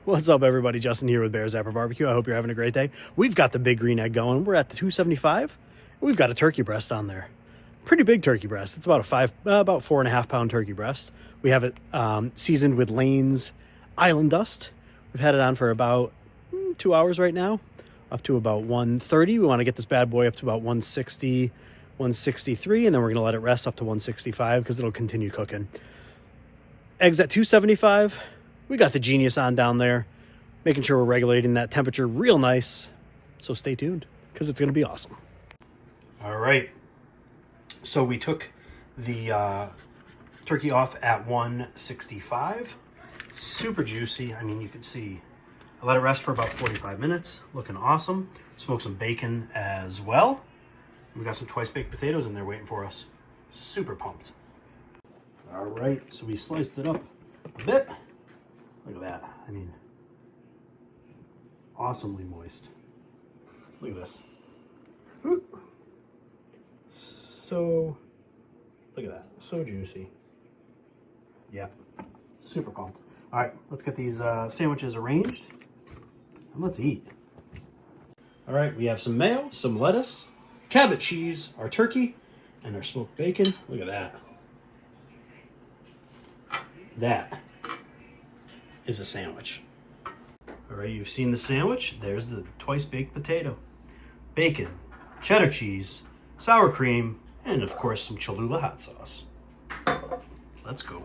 What's up, everybody? Justin here with Bear's Zapper Barbecue. I hope you're having a great day. We've got the big green egg going. We're at the 275. We've got a turkey breast on there. Pretty big turkey breast. It's about about 4.5 pound turkey breast. We have it seasoned with Lane's Island Dust. We've had it on for about 2 hours right now, up to about 130. We want to get this bad boy up to about 160, 163, and then we're going to let it rest up to 165 because it'll continue cooking. Eggs at 275. We got the Genius on down there, making sure we're regulating that temperature real nice. So stay tuned, because it's going to be awesome. All right. So we took the turkey off at 165. Super juicy. I mean, you can see I let it rest for about 45 minutes. Looking awesome. Smoked some bacon as well. We got some twice baked potatoes in there waiting for us. Super pumped. All right. So we sliced it up a bit. Look at that. I mean, awesomely moist. Look at this. Ooh. So, look at that. So juicy. Yeah. Super pumped. All right, let's get these sandwiches arranged and let's eat. All right, we have some mayo, some lettuce, Cabot cheese, our turkey, and our smoked bacon. Look at that. That is a sandwich. All right, you've seen the sandwich. There's the twice baked potato, bacon, cheddar cheese, sour cream, and of course some Cholula hot sauce. Let's go.